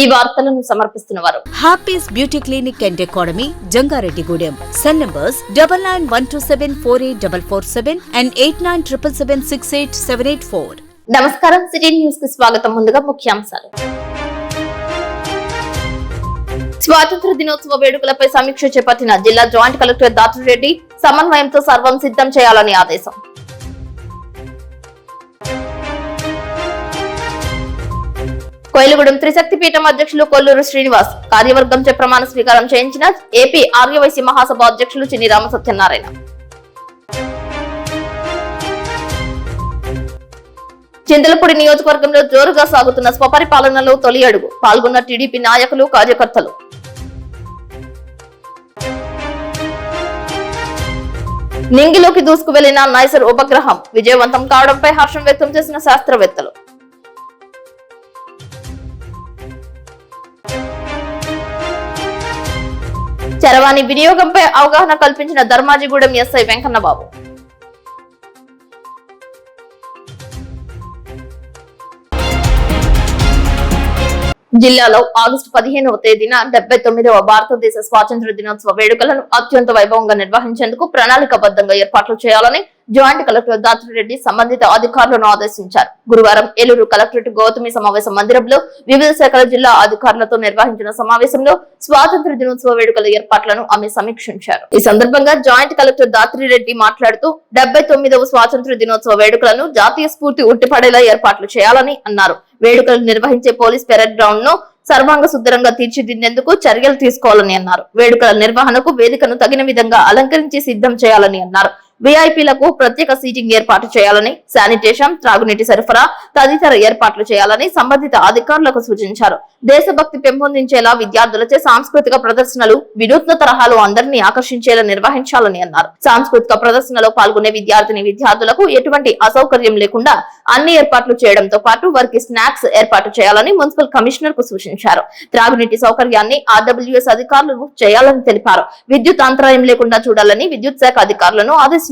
ఈ వార్తలను సమర్పిస్తున్నవారు Happy's beauty clinic and academy Jangareddygudem. Cell numbers 9912748447 and 8977768784. నమస్కారం, సిటీ న్యూస్ కి స్వాగతం. ముందుగా ముఖ్యాంశాలు. స్వాతంత్ర దినోత్సవ వేడుకలపై సమీక్ష చేపట్టిన జిల్లా జాయింట్ కలెక్టర్ దాటిరెడ్డి. సమన్వయంతో సర్వం సిద్ధం చేయాలని ఆదేశం. కోయిలగూడెం త్రిశక్తిపీఠం అధ్యక్షులు కొల్లూరు శ్రీనివాస్ కార్యవర్గంచే ప్రమాణ స్వీకారం చేయించిన ఏపీ ఆర్యవైశ్య మహాసభ అధ్యక్షులు చిన్ని రామసత్యనారాయణ. చింతలపూడి నియోజకవర్గంలో జోరుగా సాగుతున్న స్వపరిపాలనలో తొలి అడుగు. పాల్గొన్న టీడీపీ నాయకులు, కార్యకర్తలు. నింగిలోకి దూసుకు వెళ్లిన నైసర్ ఉపగ్రహం విజయవంతం కావడంపై హర్షం వ్యక్తం చేసిన శాస్త్రవేత్తలు. చరవాణి వినియోగంపై అవగాహన కల్పించిన ధర్మాజిగూడెం ఎస్ఐ వెంకన్నబాబు. జిల్లాలో ఆగస్టు 15వ తేదీన 79వ భారతదేశ స్వాతంత్ర దినోత్సవ వేడుకలను అత్యంత వైభవంగా నిర్వహించేందుకు ప్రణాళికాబద్ధంగా ఏర్పాట్లు చేయాలని జాయింట్ కలెక్టర్ దాటిరెడ్డి సంబంధిత అధికారులను ఆదేశించారు. గురువారం ఏలూరు కలెక్టరేట్ గౌతమి సమావేశ మందిరంలో వివిధ శాఖల జిల్లా అధికారులతో నిర్వహించిన సమావేశంలో స్వాతంత్ర దినోత్సవ వేడుకల ఏర్పాట్లను ఆమె సమీక్షించారు. ఈ సందర్భంగా జాయింట్ కలెక్టర్ దాటిరెడ్డి మాట్లాడుతూ 79వ స్వాతంత్ర దినోత్సవ వేడుకలను జాతీయ స్ఫూర్తి ఉట్టిపడేలా ఏర్పాట్లు చేయాలని అన్నారు. వేడుకలు నిర్వహించే పోలీస్ పెరేడ్ గ్రౌండ్ ను సర్వాంగ సుందరంగా తీర్చిదిద్దేందుకు చర్యలు తీసుకోవాలని అన్నారు. వేడుకల నిర్వహణకు వేదికను తగిన విధంగా అలంకరించి సిద్ధం చేయాలని అన్నారు. వీఐపీలకు ప్రత్యేక సీటింగ్ ఏర్పాటు చేయాలని, శానిటేషన్, త్రాగునీటి సరఫరా తదితర ఏర్పాట్లు చేయాలని సంబంధిత అధికారులకు సూచించారు. దేశభక్తి పెంపొందించేలా విద్యార్థులచే సాంస్కృతిక ప్రదర్శనలు వినూత్న తరహాలో అందరినీ ఆకర్షించేలా నిర్వహించాలని అన్నారు. సాంస్కృతిక ప్రదర్శనలో పాల్గొనే విద్యార్థులకు ఎటువంటి అసౌకర్యం లేకుండా అన్ని ఏర్పాట్లు చేయడంతో పాటు వారికి స్నాక్స్ ఏర్పాటు చేయాలని మున్సిపల్ కమిషనర్ కు సూచించారు. త్రాగునీటి సౌకర్యాన్ని ఆర్డబ్ల్యూఎస్ అధికారులు చేయాలని తెలిపారు. విద్యుత్ అంతరాయం లేకుండా చూడాలని విద్యుత్ శాఖ అధికారులను ఆదేశించారు.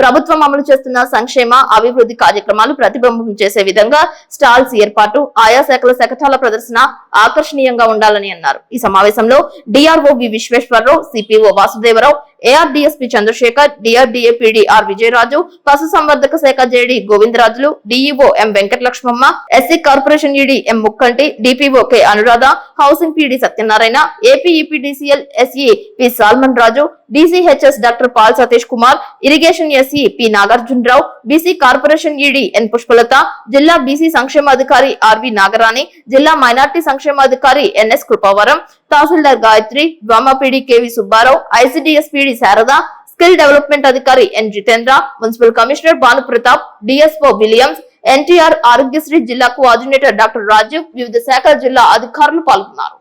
ప్రభుత్వం అమలు చేస్తున్న సంక్షేమ అభివృద్ధి కార్యక్రమాలు ప్రతిబింబం చేసే విధంగా స్టాల్స్ ఏర్పాటు, ఆయా శాఖల శకటాల ప్రదర్శన ఆకర్షణీయంగా ఉండాలని అన్నారు. ఈ సమావేశంలో DRO V Visweswararao, CPO Vasudevarao, ARDSP Chandrasekhar, DRDA PDR Vijayaraju, పశు సంవర్ధక శాఖ JD Govindarajulu, DEO M Venkatalakshmamma, SC corporation ED M Mukkanti, DPO K Anuradha, housing PD Satyanarayana, AP EPDCL SE P Solomon Raju, DCHS doctor Paul Satish Kumar, irrigation SE P Nagarjunarao, BC corporation ED N Pushpalatha, జిల్లా BC సంక్షేమాధికారి RV Nagarani, జిల్లా minority సంక్షేమాధికారి NS Kripavaram, tahsildar Gayatri, DWMA PD KV Subbarao, ICDS PD Sharada, skill development అధికారి N Jitendra, municipal commissioner Bhanu Pratap, DSO Williams, NTR Aarogyasri జిల్లా coordinator doctor Rajiv, వివిధ శాఖల జిల్లా అధికారులు పాల్గొన్నారు.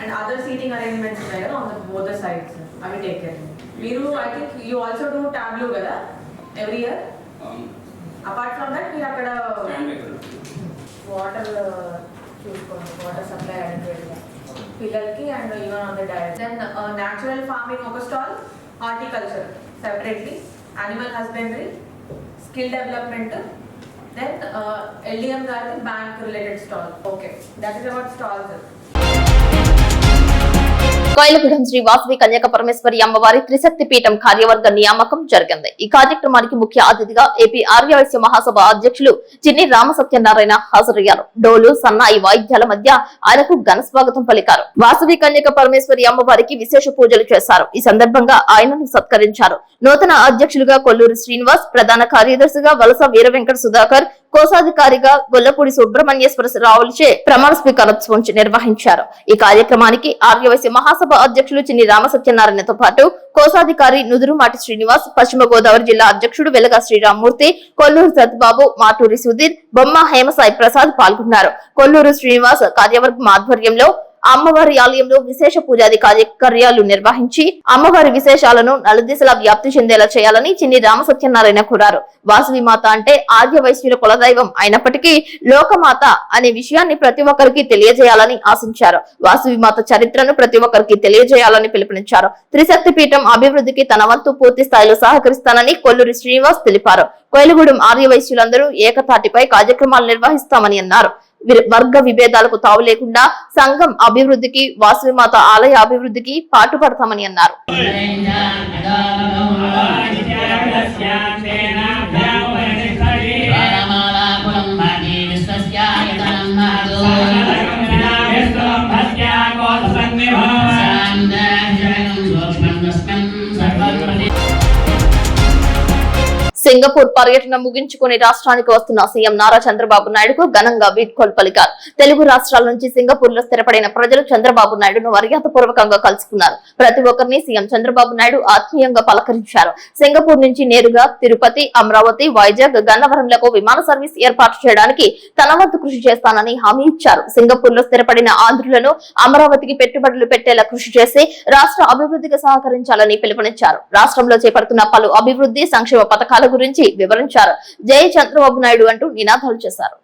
And other seating arrangements there on both the sides. I will take care. Meeru, I think you also do tableau kada every year. Apart from that, we have water water supply adequate. Pillalki and even on the diet. Then natural farming oka stall, horticulture separately, animal husbandry, skill development. Then LDM garden bank related stall. Okay, that is about stalls. Koilagudem Shri Vasavi కన్యక పరమేశ్వరి అమ్మవారి త్రిశక్తి పీఠం కార్యవర్గ నియామకం జరిగింది. ఈ కార్యక్రమానికి ముఖ్య అతిథిగా AP Aryavysya మహాసభ అధ్యక్షులు చిన్ని రామసత్యనారాయణ హాజరయ్యారు. డోలు, సన్నాయి వాయిద్యాల మధ్య ఆయనకు ఘన స్వాగతం పలికారు. వాసవి కన్యక పరమేశ్వరి అమ్మవారికి విశేష పూజలు చేశారు. ఈ సందర్భంగా ఆయనను సత్కరించారు. నూతన అధ్యక్షులుగా కొల్లూరు శ్రీనివాస్, ప్రధాన కార్యదర్శిగా వలస వీర వెంకట సుధాకర్, కోశాధికారిగా గొల్లపూడి సుబ్రహ్మణ్యేశ్వరరావులచే ప్రమాణ స్వీకారోత్సవం నిర్వహించారు. ఈ కార్యక్రమానికి ఆర్యవైశ్య మహాసభ అధ్యక్షులు చిన్ని రామసత్యనారాయణతో పాటు కోశాధికారి నుదురుమాటి శ్రీనివాస్, పశ్చిమ గోదావరి జిల్లా అధ్యక్షుడు వెలగా శ్రీరామ్మూర్తి, కొల్లూరు సత్బాబు, మాటూరి సుధీర్, బొమ్మ హేమసాయి ప్రసాద్ పాల్గొన్నారు. కొల్లూరు శ్రీనివాస్ కార్యవర్గం ఆధ్వర్యంలో అమ్మవారి ఆలయంలో విశేష పూజాది కార్యక్రమాలు నిర్వహించి అమ్మవారి విశేషాలను నలుదిశలా వ్యాప్తి చెందేలా చేయాలని చిన్ని రామసత్యనారాయణ కోరారు. వాసవి మాత అంటే ఆర్య వైశ్యుల కులదైవం అయినప్పటికీ లోకమాత అనే విషయాన్ని ప్రతి ఒక్కరికి తెలియజేయాలని ఆశించారు. వాసవి మాత చరిత్రను ప్రతి ఒక్కరికి తెలియజేయాలని పిలుపునిచ్చారు. త్రిశక్తి పీఠం అభివృద్ధికి తన వంతు పూర్తి స్థాయిలో సహకరిస్తానని కొల్లూరి శ్రీనివాస్ తెలిపారు. కోయిలగూడెం ఆర్య వైశ్యులందరూ ఏకతాటిపై కార్యక్రమాలు నిర్వహిస్తామని అన్నారు. వర్గ విభేదాలకు తావు లేకుండా సంఘం అభివృద్ధికి వాసవి మాత ఆలయ అభివృద్ధికి పాటుపడతామని అన్నారు. సింగపూర్ పర్యటన ముగించుకుని రాష్ట్రానికి వస్తున్న సీఎం నారా చంద్రబాబు నాయుడుకు ఘనంగా వీడ్కోలు పలికారు. తెలుగు రాష్ట్రాల నుంచి సింగపూర్ లో స్థిరపడిన ప్రజలు చంద్రబాబు నాయుడును మర్యాదపూర్వకంగా కలుసుకున్నారు. ప్రతి ఒక్కరిని సీఎం చంద్రబాబు నాయుడు ఆత్మీయంగా పలకరించారు. సింగపూర్ నుంచి నేరుగా తిరుపతి, అమరావతి, వైజాగ్, గన్నవరంలకు విమాన సర్వీస్ ఏర్పాటు చేయడానికి తన వంతు కృషి చేస్తానని హామీ ఇచ్చారు. సింగపూర్ లో స్థిరపడిన ఆంధ్రులను అమరావతికి పెట్టుబడులు పెట్టేలా కృషి చేసి రాష్ట్ర అభివృద్ధికి సహకరించాలని పిలుపునిచ్చారు. రాష్ట్రంలో చేపడుతున్న పలు అభివృద్ధి సంక్షేమ పథకాల గురించి వివరించారు. జై చంద్రబాబు నాయుడు అంటూ నినాదాలు చేశారు.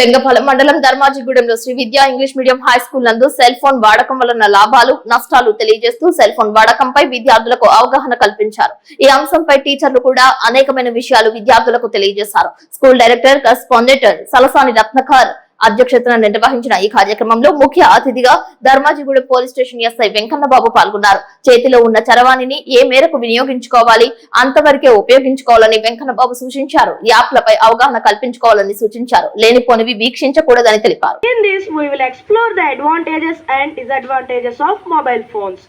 లింగపాలెం మండలం ధర్మాజిగూడెంలో శ్రీ విద్యా ఇంగ్లీష్ మీడియం హై స్కూల్ నందు సెల్ ఫోన్ వాడకం వలన లాభాలు నష్టాలు తెలియజేస్తూ సెల్ ఫోన్ వాడకంపై విద్యార్థులకు అవగాహన కల్పించారు. ఈ అంశంపై టీచర్లు కూడా అనేకమైన విషయాలు విద్యార్థులకు తెలియజేశారు. స్కూల్ డైరెక్టర్ కరెస్పాండెంట్ సలసాని రత్నకర్ అధ్యక్షతన నిర్వహించిన ఈ కార్యక్రమంలో ముఖ్య అతిథిగా Dharmajigudem police station SI Venkanna Babu పాల్గొన్నారు. చేతిలో ఉన్న చరవాణిని ఏ మేరకు వినియోగించుకోవాలి అంతవరకే ఉపయోగించుకోవాలని వెంకన్నబాబు సూచించారు. యాప్లపై అవగాహన కల్పించుకోవాలని సూచించారు. లేనిపోనివి వీక్షించకూడదని తెలిపారు. In this we will explore the advantages and disadvantages of mobile phones.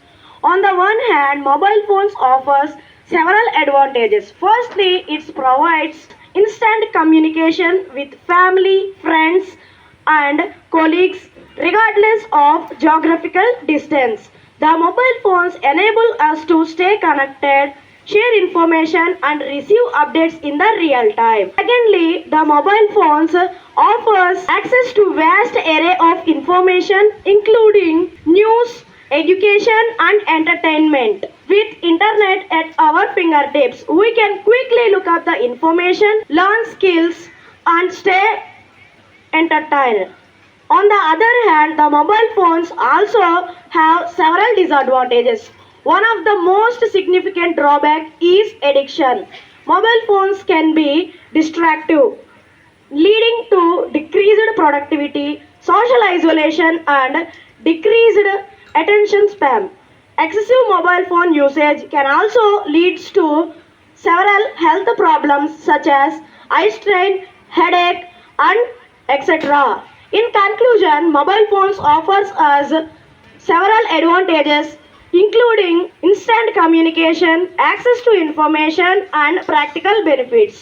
On the one hand, mobile phones offers several advantages. Firstly, it provides instant communication with family, friends and colleagues regardless of geographical distance. The mobile phones enable us to stay connected, share information and receive updates in the real time. Secondly, the mobile phones offers access to vast array of information including news, education and entertainment. With internet at our fingertips, we can quickly look up the information, learn skills and stay entertained. On the other hand, the mobile phones also have several disadvantages. One of the most significant drawback is addiction. Mobile phones can be distractive, leading to decreased productivity, social isolation and decreased attention span. Excessive mobile phone usage can also lead to several health problems such as eye strain, headache and etc. In conclusion, mobile phones offers us several advantages including instant communication, access to information and practical benefits.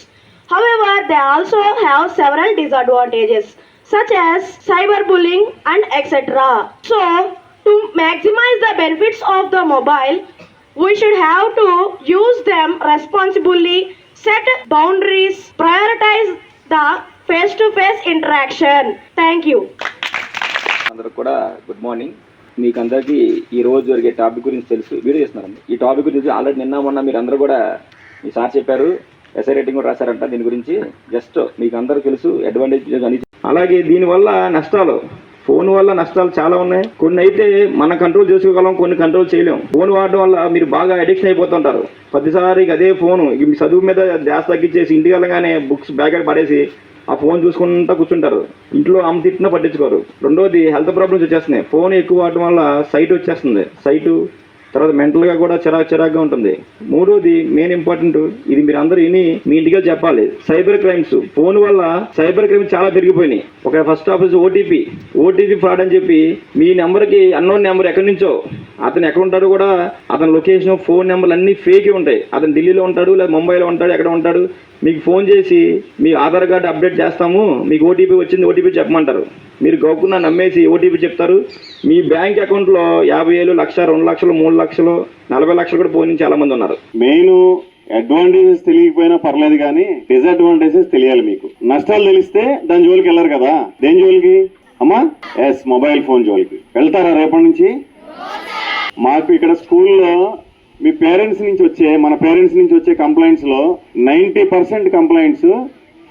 However, they also have several disadvantages such as cyberbullying and etc. So, to maximize the benefits of the mobile, we should have to use them responsibly, set boundaries, prioritize the face-to-face interaction. Thank you. అందరికి కూడా good morning. మీకు అందరికీ ఈ రోజు జరిగే topic గురించి తెలుసు, video చేస్తున్నారండి. ఈ టాపిక్ గురించి ఆల్రెడీ నిన్న మొన్న మీరు అందరూ కూడా మీ సార్ చెప్పారు, ఎస్ఐ రేటింగ్ కూడా రాశారంట. దీని గురించి జస్ట్ మీకు అందరూ తెలుసు అడ్వాంటేజ్ అని. అలాగే దీనివల్ల నష్టాలు, ఫోన్ వల్ల నష్టాలు చాలా ఉన్నాయి. కొన్ని అయితే మనం కంట్రోల్ చేసుకోగలం, కొన్ని కంట్రోల్ చేయలేం. ఫోన్ వాడడం వల్ల మీరు బాగా అడిక్షన్ అయిపోతుంటారు. ప్రతిసారి అదే ఫోను మీ చదువు మీద ధ్యాస తగ్గించేసి ఇంటికి వెళ్ళగానే బుక్స్ బ్యాగ్ పడేసి ఆ ఫోన్ చూసుకుంటూ కూర్చుంటారు. ఇంట్లో అమ్మ తిట్టినా పట్టించుకోరు. రెండోది హెల్త్ ప్రాబ్లమ్స్ వచ్చేస్తున్నాయి. ఫోన్ ఎక్కువ వాడటం వల్ల సైట్ వచ్చేస్తుంది. సైటు తర్వాత మెంటల్గా కూడా చిరాకుగా ఉంటుంది. మూడోది మెయిన్ ఇంపార్టెంట్, ఇది మీరు అందరూ విని మీ ఇంటికి చెప్పాలి, సైబర్ క్రైమ్స్. ఫోన్ వల్ల సైబర్ క్రైమ్స్ చాలా పెరిగిపోయినాయి. ఒక ఫస్ట్ ఆఫీస్ ఓటీపీ ఫ్రాడ్ అని చెప్పి మీ నెంబర్కి అన్నోన్ నెంబర్ ఎక్కడి నుంచో, అతను ఎక్కడ ఉంటాడు కూడా, అతని లొకేషన్, ఫోన్ నెంబర్లు అన్నీ ఫేక్ ఉంటాయి. అతను ఢిల్లీలో ఉంటాడు లేదా ముంబైలో ఉంటాడు, ఎక్కడ ఉంటాడు, మీకు ఫోన్ చేసి మీ ఆధార్ కార్డు అప్డేట్ చేస్తాము, మీకు ఓటీపీ వచ్చింది, ఓటీపీ చెప్పమంటారు. మీరు గోకున్న నమ్మేసి ఓటీపీ చెప్తారు. మీ బ్యాంక్ అకౌంట్లో 50,000, 1,00,000, 2 లక్షలు, 3 లక్షలు, 40 లక్షలు కూడా పోయిన చాలా మంది ఉన్నారు. మెయిన్ అడ్వాంటేజెస్ తెలియకపోయినా పర్లేదు కానీ డిసడ్వాంటేజెస్ తెలియాలి. మీకు నష్టాలు తెలిస్తే దాని జోలికి వెళ్ళరు కదా. దేని జోలికి అమ్మా? మొబైల్ ఫోన్ జోలికి వెళ్తారా రేపటి నుంచి? మాకు ఇక్కడ స్కూల్లో మీ మన పేరెంట్స్ నుంచి వచ్చే కంప్లైంట్స్ లో 90% కంప్లైంట్స్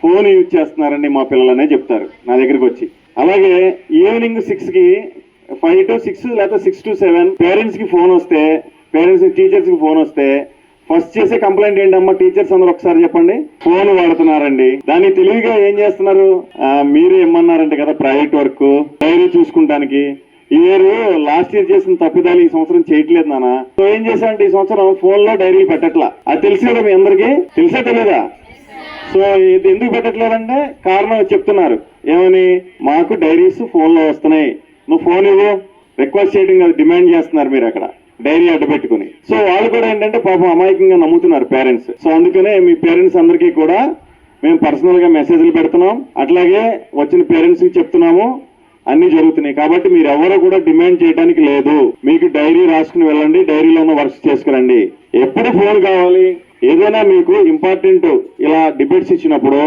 ఫోన్ యూజ్ చేస్తున్నారండి మా పిల్లలనే చెప్తారు నా దగ్గరికి వచ్చి. అలాగే ఈవినింగ్ 6కి 5 to 6 లేదా 6 to 7 పేరెంట్స్ కి ఫోన్ వస్తే, టీచర్స్ కి ఫోన్ వస్తే ఫస్ట్ చేసే కంప్లైంట్ ఏంటమ్మా? టీచర్స్ అందరూ ఒకసారి చెప్పండి. ఫోన్ వాడుతున్నారండి. దాన్ని తెలివిగా ఏం చేస్తున్నారు? మీరే ఇమ్మన్నారంటే కదా ప్రైవేట్ వర్క్ డైరీ చూసుకుంటానికి. ఈ ఇయర్ లాస్ట్ ఇయర్ చేసిన తప్పిదాలు ఈ సంవత్సరం చేయట్లేదు నాన్న. సో ఏం చేశానంటే ఈ సంవత్సరం ఫోన్ లో డైరీ పెట్టట్లా. అది తెలిసి కదా మీ అందరికి? తెలిసే తెలియదా? సో ఇది ఎందుకు పెట్టట్లేదంటే కారణం చెప్తున్నారు. ఏమని? మాకు డైరీస్ ఫోన్ లో వస్తున్నాయి, నువ్వు ఫోన్ ఇవ్వు, రిక్వెస్ట్ చేయడం కదా, డిమాండ్ చేస్తున్నారు మీరు అక్కడ డైరీ అడ్డు పెట్టుకుని. సో వాళ్ళు కూడా ఏంటంటే పాపం అమాయకంగా నమ్ముతున్నారు పేరెంట్స్. సో అందుకనే మీ పేరెంట్స్ అందరికీ కూడా మేము పర్సనల్ గా మెసేజ్లు పెడుతున్నాం, అట్లాగే వచ్చిన పేరెంట్స్ కి చెప్తున్నాము. అన్ని జరుగుతున్నాయి కాబట్టి మీరు ఎవరు కూడా డిమాండ్ చేయడానికి లేదు. మీకు డైరీ రాసుకుని వెళ్ళండి, డైరీలో ఉన్న వర్క్స్ చేసుకురండి. ఎప్పుడు ఫోన్ కావాలి? ఏదైనా మీకు ఇంపార్టెంట్ ఇలా డిబేట్స్ ఇచ్చినప్పుడు,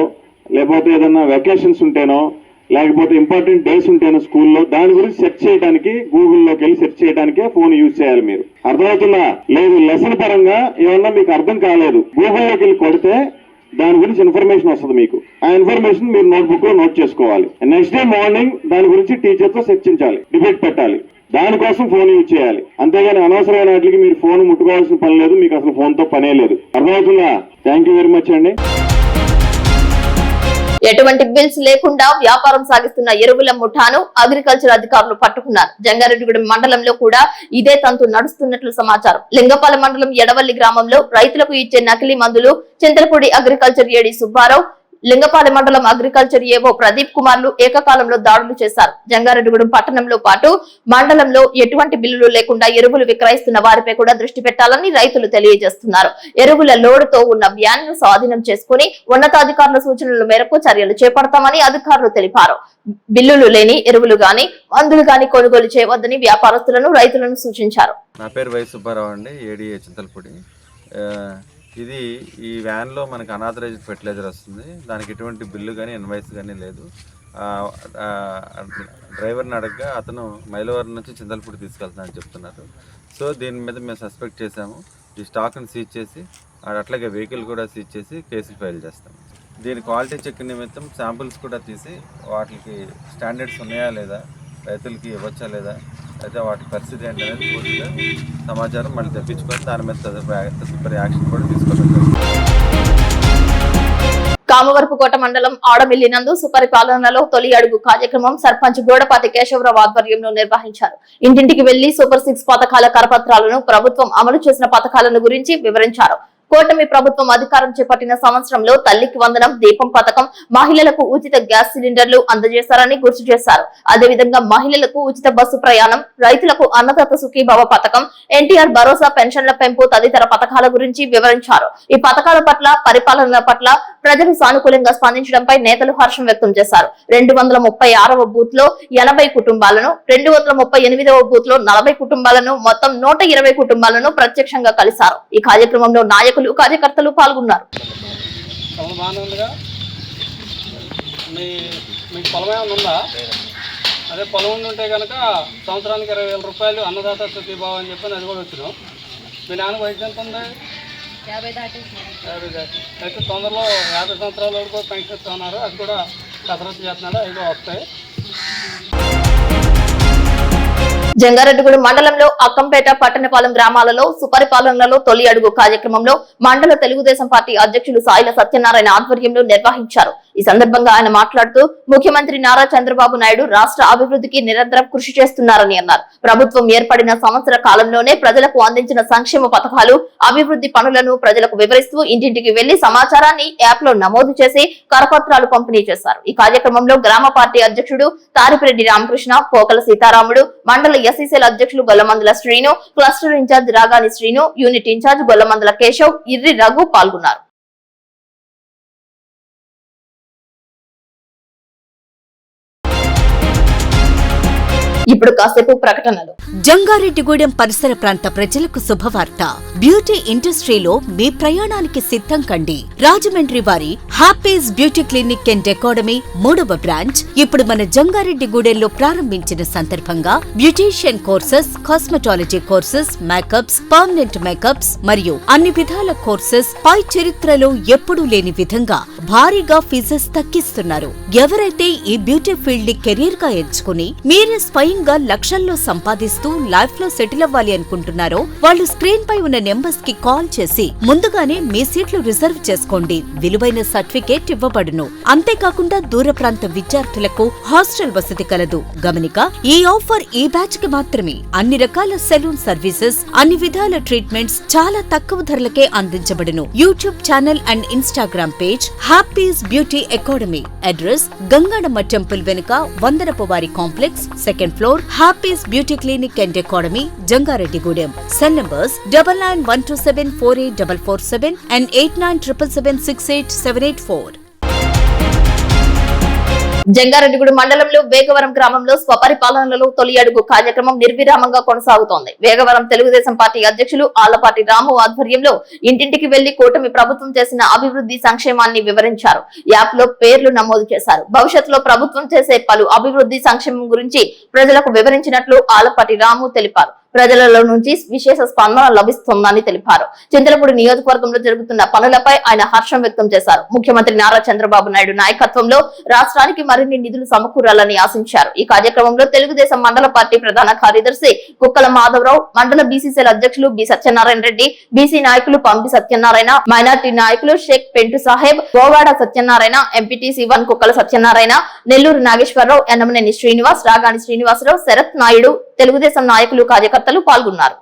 లేకపోతే ఏదైనా వెకేషన్స్ ఉంటేనో, లేకపోతే ఇంపార్టెంట్ డేస్ ఉంటేనో స్కూల్లో, దాని గురించి సెర్చ్ చేయడానికి గూగుల్లోకి వెళ్ళి సెర్చ్ చేయడానికే ఫోన్ యూజ్ చేయాలి. మీరు అర్థమవుతుందా? లేదు లెసన్ పరంగా ఏమన్నా మీకు అర్థం కాలేదు, గూగుల్లోకి వెళ్ళి కొడితే దాని గురించి ఇన్ఫర్మేషన్ వస్తుంది. మీకు ఆ ఇన్ఫర్మేషన్ మీరు నోట్బుక్ లో నోట్ చేసుకోవాలి. నెక్స్ట్ డే మార్నింగ్ దాని గురించి టీచర్ తో చర్చించాలి, డిబేట్ పెట్టాలి. దానికోసం ఫోన్ యూజ్ చేయాలి. అంతేగాని అనవసరమైన వాటికి మీరు ఫోన్ ముట్టుకోవాల్సిన పని లేదు. మీకు అసలు ఫోన్ తో పనే లేదు. అర్థమవుతుందా? థ్యాంక్ యూ వెరీ మచ్ అండి. ఎటువంటి బిల్స్ లేకుండా వ్యాపారం సాగిస్తున్న ఎరువుల ముఠాను అగ్రికల్చర్ అధికారులు పట్టుకున్నారు. జంగారెడ్డిగూడెం మండలంలో కూడా ఇదే తంతు నడుస్తున్నట్లు సమాచారం. లింగపాలెం మండలం ఎడవల్లి గ్రామంలో రైతులకు ఇచ్చే నకిలీ మందులు చింతలపూడి అగ్రికల్చర్ ఏడి సుబ్బారావు, లింగపాలెం మండలం అగ్రికల్చర్ ఏవో ప్రదీప్ కుమార్లు ఏకకాలంలో దాడులు చేశారు. జంగారెడ్డిగూడెం పట్టణంలో పాటు మండలంలో ఎటువంటి బిల్లులు లేకుండా ఎరువులు విక్రయిస్తున్న వారిపై కూడా దృష్టి పెట్టాలని రైతులు తెలియజేస్తున్నారు. ఎరువుల లోడుతో ఉన్న వ్యాన్ ను స్వాధీనం చేసుకుని ఉన్నతాధికారుల సూచనల మేరకు చర్యలు చేపడతామని అధికారులు తెలిపారు. బిల్లులు లేని ఎరువులు గాని మందులు గాని కొనుగోలు చేయవద్దని వ్యాపారస్తులను రైతులను సూచించారు. నా పేరు వై సుబ్బారావు అండి, ఏడీఏ చింతలపూడి. ఇది ఈ వ్యాన్లో మనకు అనాథరైజ్డ్ ఫెర్టిలైజర్ వస్తుంది. దానికి ఎటువంటి బిల్లు కానీ ఇన్వాయిస్ కానీ లేదు. డ్రైవర్ని అడగగా అతను మైలవరం నుంచి చింతలపూడి తీసుకెళ్తానని చెప్తున్నారు. సో దీని మీద మేము సస్పెక్ట్ చేసాము. ఈ స్టాక్ని సీజ్ చేసి అట్లాగే వెహికల్ కూడా సీజ్ చేసి కేసులు ఫైల్ చేస్తాము. దీని క్వాలిటీ చెక్ నిమిత్తం శాంపుల్స్ కూడా తీసి వాటికి స్టాండర్డ్స్ ఉన్నాయా లేదా, రైతులకి ఇవ్వచ్చా లేదా, అయితే వాటి పరిస్థితి ఏంటనేది పూర్తిగా సమాచారం మళ్ళీ తెప్పించుకొని దాని మీద తదుపరి యాక్షన్ కూడా తీసుకోవడం. కామవరపుకోట మండలం ఆడమిల్లి నందు సుపరిపాలనలో తొలి అడుగు కార్యక్రమం సర్పంచ్ గోడపాటి కేశవరావు ఆధ్వర్యంలో నిర్వహించారు. ఇంటింటికి వెళ్లి సూపర్ 6 పథకాల కరపత్రాలను, ప్రభుత్వం అమలు చేసిన పథకాలను గురించి వివరించారు. కూటమి ప్రభుత్వం అధికారం చేపట్టిన సంవత్సరంలో తల్లికి వందనం, దీపం పథకం, మహిళలకు ఉచిత గ్యాస్ సిలిండర్లు అందజేశారని గుర్తు చేశారు. అదేవిధంగా మహిళలకు ఉచిత బస్సు ప్రయాణం, రైతులకు అన్నదాత సుఖీభవ పథకం, ఎన్టీఆర్ భరోసా పెన్షన్ల పెంపు తదితర పథకాల గురించి వివరించారు. ఈ పథకాల పట్ల, పరిపాలన పట్ల ప్రజలు సానుకూలంగా స్పందించడంపై నేతలు హర్షం వ్యక్తం చేశారు. 236వ బూత్ లో 80 కుటుంబాలను, 238వ బూత్ లో 40 కుటుంబాలను, మొత్తం 120 కుటుంబాలను ప్రత్యక్షంగా కలిశారు. ఈ కార్యక్రమంలో నాయకులు, కార్యకర్తలు పాల్గొన్నారు. మీకు పొలం ఏమైనా ఉందా? అదే పొలం ఉంటే కనుక సంవత్సరానికి 20,000 రూపాయలు అన్నదాత సుఖీభావం అని చెప్పి అది కూడా వచ్చినాం. మీ నాన్న వయసు ఎంత ఉంది? 50 దాటి. అయితే తొందరలో 50 సంవత్సరాల వరకు పెన్షన్ ఇస్తున్నారు. అది కూడా కసరత్తు చేస్తున్నాడు, అవి కూడా వస్తాయి. జంగారెడ్డిగూడెం మండలంలో అక్కంపేట, పట్టణపాలెం గ్రామాలలో సుపరిపాలనలో తొలి అడుగు కార్యక్రమంలో మండల తెలుగుదేశం పార్టీ అధ్యక్షులు సాయిల సత్యనారాయణ ఆధ్వర్యంలో నిర్వహించారు. ఈ సందర్భంగా ఆయన మాట్లాడుతూ ముఖ్యమంత్రి నారా చంద్రబాబు నాయుడు రాష్ట్ర అభివృద్ధికి నిరంతరం కృషి చేస్తున్నారని అన్నారు. ప్రభుత్వం ఏర్పడిన సంవత్సర కాలంలోనే ప్రజలకు అందించిన సంక్షేమ పథకాలు, అభివృద్ధి పనులను ప్రజలకు వివరిస్తూ ఇంటింటికి వెళ్లి సమాచారాన్ని యాప్ లో నమోదు చేసి కరపత్రాలు పంపిణీ చేశారు. ఈ కార్యక్రమంలో గ్రామ పార్టీ అధ్యక్షుడు తారిపిరెడ్డి రామకృష్ణ, పోకల సీతారాముడు, మండల ఎస్సీసీల అధ్యక్షులు Gollamandala Srinu, cluster incharge Ragani Srinu, unit incharge Gollamandala Keshav, Irri Raghu పాల్గొన్నారు. ఇప్పుడు కాసేపు ప్రకటనలు. జంగారెడ్డిగూడెం పరిసర ప్రాంత ప్రజలకు శుభవార్త. బ్యూటీ ఇండస్ట్రీలో మీ ప్రయాణానికి సిద్ధం కండి. రాజమండ్రి వారి Happy's beauty clinic and academy 3వ బ్రాంచ్ ఇప్పుడు మన జంగారెడ్డిగూడెంలో ప్రారంభించిన సందర్భంగా beautician courses, cosmetology courses, makeups, permanent makeups మరియు అన్ని విధాల కోర్సెస్ పై చరిత్రలో ఎప్పుడూ లేని విధంగా భారీగా ఫీజెస్ తగ్గిస్తున్నారు. ఎవరైతే ఈ బ్యూటీ ఫీల్డ్ ని కెరీర్ గా ఎంచుకుని మీరే స్వయంగా లక్షల్లో సంపాదిస్తూ లైఫ్ లో సెటిల్ అవ్వాలి అనుకుంటున్నారో వాళ్ళు స్క్రీన్ పై ఉన్న నెంబర్స్ కి కాల్ చేసి ముందుగానే మీ సీట్లు రిజర్వ్ చేసుకోండి. విలువైన సర్టిఫికేట్ ఇవ్వబడును. అంతేకాకుండా దూర ప్రాంత విద్యార్థులకు హాస్టల్ వసతి కలదు. గమనిక, ఈ ఆఫర్ ఈ బ్యాచ్ కి మాత్రమే. అన్ని రకాల సెలూన్ సర్వీసెస్, అన్ని విధాల ట్రీట్మెంట్స్ చాలా తక్కువ ధరలకే అందించబడును. YouTube channel and Instagram page Happy's beauty academy. Address Gangadamma temple వెనుక వందనపు వారి complex, 2nd floor, Happy's beauty clinic and academy, Jangareddygudem. Cell numbers 9912748447 and 8977768784. Jangareddygudem మండలంలో వేగవరం గ్రామంలో స్వపరిపాలనలో తొలి అడుగు కార్యక్రమం నిర్విరామంగా కొనసాగుతోంది. వేగవరం తెలుగుదేశం పార్టీ అధ్యక్షులు ఆళ్లపాటి రాము ఆధ్వర్యంలో ఇంటింటికి వెళ్లి కూటమి ప్రభుత్వం చేసిన అభివృద్ధి సంక్షేమాన్ని వివరించారు. యాప్ లో పేర్లు నమోదు చేశారు. భవిష్యత్తులో ప్రభుత్వం చేసే పలు అభివృద్ధి సంక్షేమం గురించి ప్రజలకు వివరించినట్లు ఆళ్లపాటి రాము తెలిపారు. ప్రజలలో నుంచి విశేష స్పందన లభిస్తోందని తెలిపారు. చింతలపూడి నియోజకవర్గంలో జరుగుతున్న పనులపై ఆయన హర్షం వ్యక్తం చేశారు. ముఖ్యమంత్రి నారా చంద్రబాబు నాయుడు నాయకత్వంలో రాష్ట్రానికి మరిన్ని నిధులు సమకూరాలని ఆశించారు. ఈ కార్యక్రమంలో తెలుగుదేశం మండల పార్టీ ప్రధాన కార్యదర్శి కుక్కల మాధవరావు, మండల బీసీసీఎల్ అధ్యక్షులు బి సత్యనారాయణ రెడ్డి, బీసీ నాయకులు పంపి సత్యనారాయణ, మైనార్టీ నాయకులు షేక్ పెంటు సాహెబ్, గోవాడ సత్యనారాయణ, ఎంపీటీసీ 1 కుక్కల సత్యనారాయణ, నెల్లూరు నాగేశ్వరరావు, ఎన్నమనేని శ్రీనివాస్, రాగాని శ్రీనివాసరావు, శరత్ నాయుడు, తెలుగుదేశం నాయకులు, కార్యకర్తలు పాల్గొన్నారు.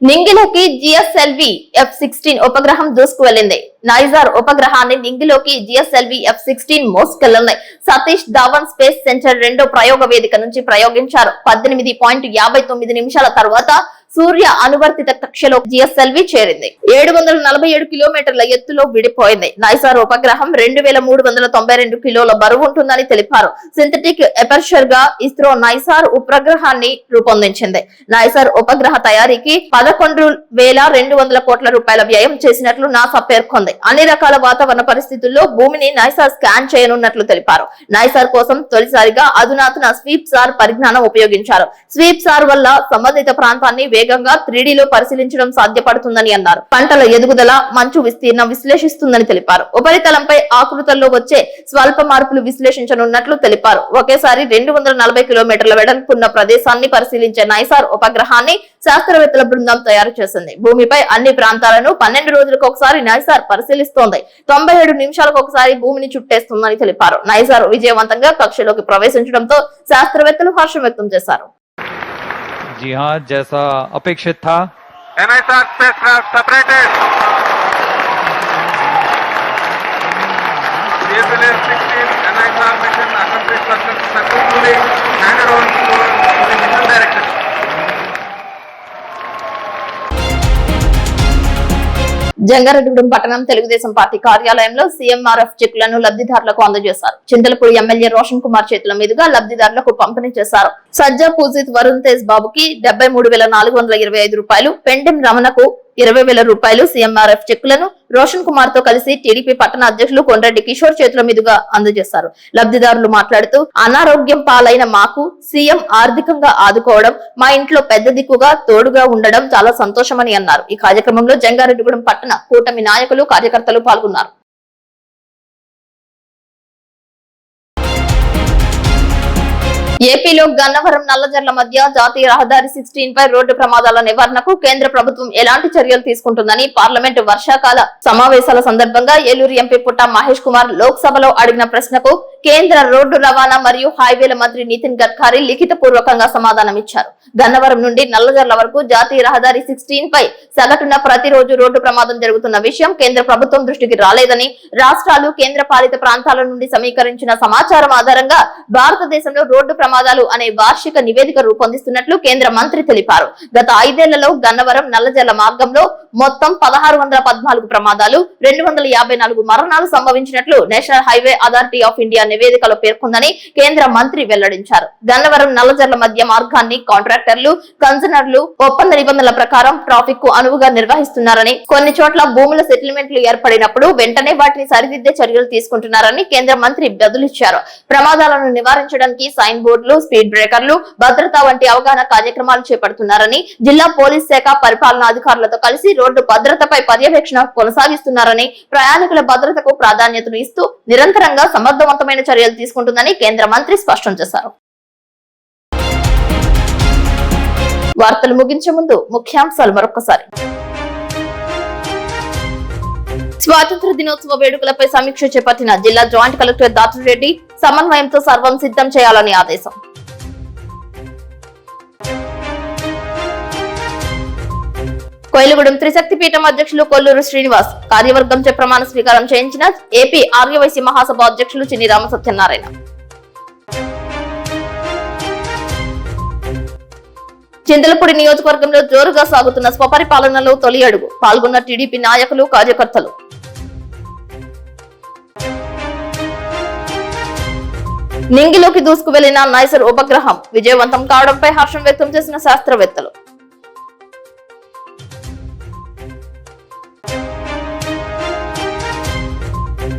నింగిలోకి జిఎస్ఎల్వి F-16 ఉపగ్రహం దూసుకువెళ్లింది. నైజార్ ఉపగ్రహాన్ని నింగిలోకి జిఎస్ఎల్వి F-16 మోసుకెళ్లింది. సతీష్ ధావన్ స్పేస్ సెంటర్ 2వ ప్రయోగ వేదిక నుంచి ప్రయోగించారు. 18.59 నిమిషాల తర్వాత సూర్య అనువర్తిత కక్షలో జిఎస్ఎల్వి చేరింది. 747 కిలోమీటర్ల ఎత్తులో విడిపోయింది. నైసార్ ఉపగ్రహం 2392 కిలోల బరువు ఉంటుందని తెలిపారు. సింథటిక్ ఎపర్చర్ గా ఇస్రో నైసార్ ఉపగ్రహాన్ని రూపొందించింది. నైసార్ ఉపగ్రహ తయారీకి 11,200 కోట్ల రూపాయల వ్యయం చేసినట్లు నాసా పేర్కొంది. అన్ని రకాల వాతావరణ పరిస్థితుల్లో భూమిని నైసార్ స్కాన్ చేయనున్నట్లు తెలిపారు. నైసార్ కోసం తొలిసారిగా అధునాతన స్వీప్ సార్ పరిజ్ఞానం ఉపయోగించారు. స్వీప్ సార్ వల్ల సంబంధిత ప్రాంతాన్ని వేగంగా 3D లో పరిశీలించడం సాధ్యపడుతుందని అన్నారు. పంటల ఎదుగుదల, మంచు విస్తీర్ణం విశ్లేషిస్తుందని తెలిపారు. ఉపరితలంపై ఆకృతుల్లో వచ్చే స్వల్ప మార్పులు విశ్లేషించనున్నట్లు తెలిపారు. ఒకేసారి 240 కిలోమీటర్ల వెడల్పున్న ప్రదేశాన్ని పరిశీలించే నైసార్ ఉపగ్రహాన్ని శాస్త్రవేత్తల బృందం తయారు చేసింది. భూమిపై అన్ని ప్రాంతాలను 12 రోజులకు ఒకసారి నైసార్ పరిశీలిస్తోంది. 97 నిమిషాలకు ఒకసారి భూమిని చుట్టేస్తుందని తెలిపారు. నైసార్ విజయవంతంగా కక్షలోకి ప్రవేశించడంతో శాస్త్రవేత్తలు హర్షం వ్యక్తం చేశారు. जी हाँ, जैसा अपेक्षित था NISR spacecraft separated. GSLV 16 NISR mission accomplished successfully handed over to the mission director. Jangareddygudem పట్టణం తెలుగుదేశం పార్టీ కార్యాలయంలో సీఎంఆర్ఎఫ్ చెక్కులను లబ్ధిదారులకు అందజేశారు. చింతలపూడి ఎమ్మెల్యే రోషన్ కుమార్ చేతుల మీదుగా లబ్ధిదారులకు పంపిణీ చేశారు. సజ్జా పూజిత్ వరుణ్ తేజ్ బాబుకి 73,425 రూపాయలు, పెండెం రమణకు 20,000 రూపాయలు సీఎంఆర్ఎఫ్ చెక్కులను రోషన్ కుమార్ తో కలిసి టీడీపీ పట్టణ అధ్యక్షులు కొండ్రెడ్డి కిషోర్ చేతుల మీదుగా అందజేశారు. లబ్ధిదారులు మాట్లాడుతూ అనారోగ్యం పాలైన మాకు సీఎం ఆర్థికంగా ఆదుకోవడం, మా ఇంట్లో పెద్ద దిక్కుగా తోడుగా ఉండడం చాలా సంతోషమని అన్నారు. ఈ కార్యక్రమంలో జంగారెడ్డిగూడెం పట్టణ కూటమి నాయకులు, కార్యకర్తలు పాల్గొన్నారు. ఏపీలో గన్నవరం నల్లజర్ల మధ్య జాతీయ రహదారి 16 పై రోడ్డు ప్రమాదాల నివారణకు కేంద్ర ప్రభుత్వం ఎలాంటి చర్యలు తీసుకుంటుందని పార్లమెంటు వర్షాకాల సమావేశాల సందర్భంగా ఏలూరు ఎంపీ పుట్ట మహేష్ కుమార్ లోక్సభలో అడిగిన ప్రశ్నకు కేంద్ర రోడ్డు రవాణా మరియు హైవేల మంత్రి నితిన్ గడ్కరీ లిఖిత పూర్వకంగా సమాధానమిచ్చారు. గన్నవరం నుండి నల్లజర్ల వరకు జాతీయ రహదారి 16 పై సగటున ప్రతిరోజు రోడ్డు ప్రమాదం జరుగుతున్న విషయం కేంద్ర ప్రభుత్వం దృష్టికి రాలేదని, రాష్ట్రాలు కేంద్ర పాలిత ప్రాంతాల నుండి సమీకరించిన సమాచారం ఆధారంగా భారతదేశంలో రోడ్డు ప్రమాదాలు అనే వార్షిక నివేదిక రూపొందిస్తున్నట్లు కేంద్ర మంత్రి తెలిపారు. గత 5 ఏళ్లలో గన్నవరం నల్లజర్ల మార్గంలో మొత్తం 1614 ప్రమాదాలు, 254 మరణాలు సంభవించినట్లు national highway authority of India నివేదికలో పేర్కొందని కేంద్ర మంత్రి వెల్లడించారు. గన్నవరం నల్లజర్ల మధ్య మార్గాన్ని కాంట్రాక్టర్లు, కన్సర్నర్లు ఒప్పంద నిబంధనల ప్రకారం ట్రాఫిక్ కు అనువుగా నిర్వహిస్తున్నారని, కొన్ని చోట్ల భూముల సెటిల్మెంట్లు ఏర్పడినప్పుడు వెంటనే వాటిని సరిదిద్దే చర్యలు తీసుకుంటున్నారని కేంద్ర మంత్రి బదులిచ్చారు. ప్రమాదాలను నివారించడానికి సైన్ బోర్డులు, స్పీడ్ బ్రేకర్లు, భద్రత వంటి అవగాహన కార్యక్రమాలు చేపడుతున్నారని, జిల్లా పోలీస్ శాఖ పరిపాలనా అధికారులతో కలిసి రోడ్డు భద్రతపై పర్యవేక్షణ కొనసాగిస్తున్నారని, ప్రయాణికుల భద్రతకు ప్రాధాన్యతను ఇస్తూ నిరంతరంగా సమర్థవంతమైన చర్యలు తీసుకుంటుందని కేంద్ర మంత్రి స్పష్టం చేశారు. వార్తలు ముగించే ముందు ముఖ్యాంశాలు మరొకసారి. స్వాతంత్ర దినోత్సవ వేడుకలపై సమీక్ష చేపట్టిన జిల్లా జాయింట్ కలెక్టర్ దాత్రిరెడ్డి, సమన్వయంతో సర్వం సిద్ధం చేయాలని ఆదేశం. కోయిలగూడెం త్రిశక్తి పీఠం అధ్యక్షులు కొల్లూరు శ్రీనివాస్ కార్యవర్గంచే ప్రమాణ స్వీకారం చేయించిన ఏపీ ఆర్యవైశ్య మహాసభ అధ్యక్షులు చిన్ని రామసత్యనారాయణ. చింతలపూడి నియోజకవర్గంలో జోరుగా సాగుతున్న స్వపరిపాలనలో తొలి అడుగు, పాల్గొన్న టీడీపీ నాయకులు, కార్యకర్తలు. నింగిలోకి దూసుకు వెళ్లిన నైసర్ ఉపగ్రహం విజయవంతం కావడంపై హర్షం వ్యక్తం చేసిన శాస్త్రవేత్తలు.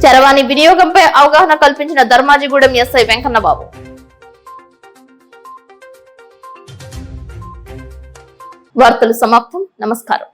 చరవాణి వినియోగంపై అవగాహన కల్పించిన ధర్మాజిగూడెం ఎస్ఐ వెంకన్నబాబు. వార్తలు సమాప్తం. నమస్కారం.